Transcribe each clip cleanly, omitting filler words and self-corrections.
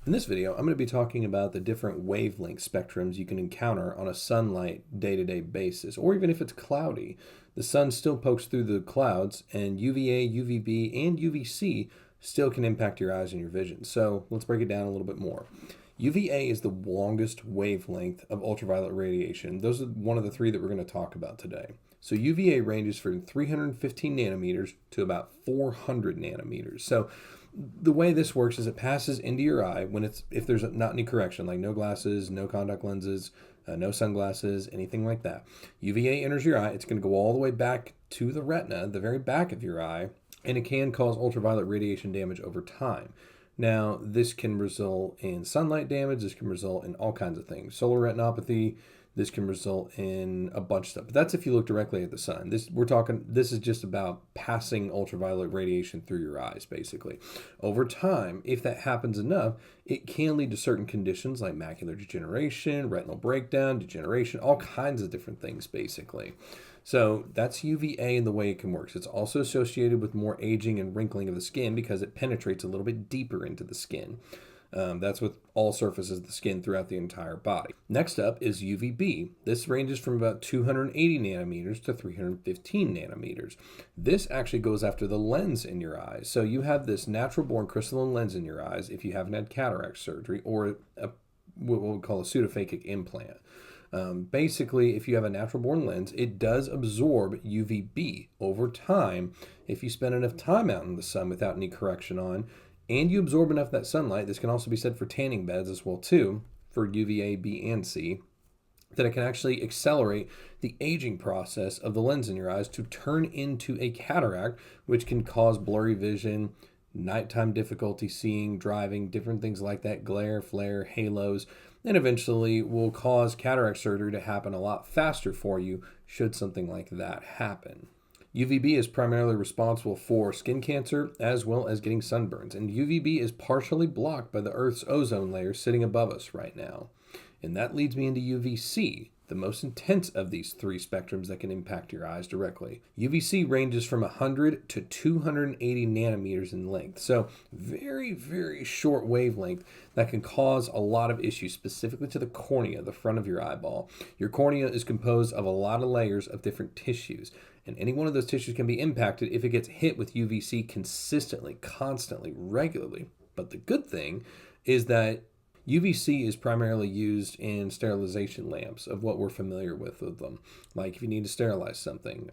In this video, I'm going to be talking about the different wavelength spectrums you can encounter on a sunlight day-to-day basis, or even if it's cloudy. The sun still pokes through the clouds, and UVA, UVB, and UVC still can impact your eyes and your vision. So let's break it down a little bit more. UVA is the longest wavelength of ultraviolet radiation. Those are one of the three that we're going to talk about today. So UVA ranges from 315 nanometers to about 400 nanometers. So the way this works is it passes into your eye if there's not any correction, like no glasses, no contact lenses, no sunglasses, anything like that. UVA enters your eye. It's going to go all the way back to the retina, the very back of your eye, and it can cause ultraviolet radiation damage over time. Now, this can result in sunlight damage. This can result in all kinds of things. Solar retinopathy. This can result in a bunch of stuff. But that's if you look directly at the sun. This is just about passing ultraviolet radiation through your eyes, basically. Over time, if that happens enough, it can lead to certain conditions like macular degeneration, retinal breakdown, degeneration, all kinds of different things, basically. So that's UVA and the way it can work. It's also associated with more aging and wrinkling of the skin because it penetrates a little bit deeper into the skin. That's with all surfaces of the skin throughout the entire body. Next up is UVB. This ranges from about 280 nanometers to 315 nanometers. This actually goes after the lens in your eyes. So you have this natural-born crystalline lens in your eyes if you haven't had cataract surgery or what we call a pseudophakic implant. Basically, if you have a natural-born lens, it does absorb UVB over time. If you spend enough time out in the sun without any correction on, and you absorb enough of that sunlight, this can also be said for tanning beds as well too, for UVA, B, and C, that it can actually accelerate the aging process of the lens in your eyes to turn into a cataract, which can cause blurry vision, nighttime difficulty seeing, driving, different things like that, glare, flare, halos, and eventually will cause cataract surgery to happen a lot faster for you should something like that happen. UVB is primarily responsible for skin cancer as well as getting sunburns, and UVB is partially blocked by the Earth's ozone layer sitting above us right now. And that leads me into UVC, the most intense of these three spectrums that can impact your eyes directly. UVC ranges from 100 to 280 nanometers in length, so very, very short wavelength that can cause a lot of issues, specifically to the cornea, the front of your eyeball. Your cornea is composed of a lot of layers of different tissues, and any one of those tissues can be impacted if it gets hit with UVC consistently, constantly, regularly. But the good thing is that UVC is primarily used in sterilization lamps of what we're familiar with them. Like if you need to sterilize something,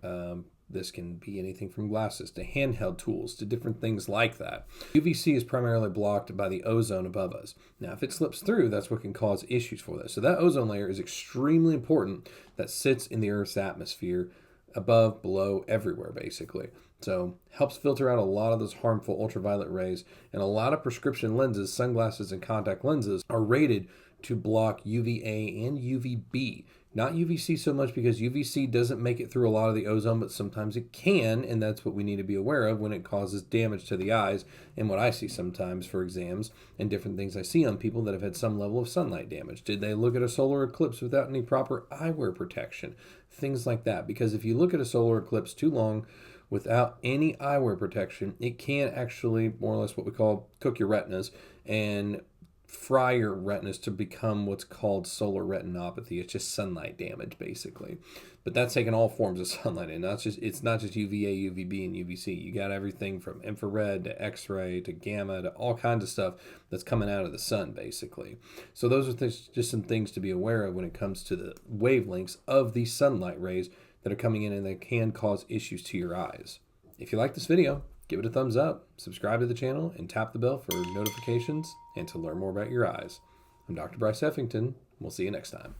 this can be anything from glasses to handheld tools to different things like that. UVC is primarily blocked by the ozone above us. Now, if it slips through, that's what can cause issues for this. So that ozone layer is extremely important that sits in the Earth's atmosphere, above, below, everywhere, basically. So helps filter out a lot of those harmful ultraviolet rays, and a lot of prescription lenses, sunglasses, and contact lenses are rated to block UVA and UVB. Not UVC so much because UVC doesn't make it through a lot of the ozone, but sometimes it can, and that's what we need to be aware of when it causes damage to the eyes, and what I see sometimes for exams and different things I see on people that have had some level of sunlight damage. Did they look at a solar eclipse without any proper eyewear protection? Things like that, because if you look at a solar eclipse too long without any eyewear protection, it can actually more or less what we call cook your retinas and fry your retinas to become what's called solar retinopathy. It's just sunlight damage, basically. But that's taking all forms of sunlight, and it's not just UVA, UVB, and UVC. You got everything from infrared to X-ray to gamma to all kinds of stuff that's coming out of the sun, basically. So those are just some things to be aware of when it comes to the wavelengths of these sunlight rays that are coming in and that can cause issues to your eyes. If you like this video, give it a thumbs up, subscribe to the channel, and tap the bell for notifications and to learn more about your eyes. I'm Dr. Bryce Effington. We'll see you next time.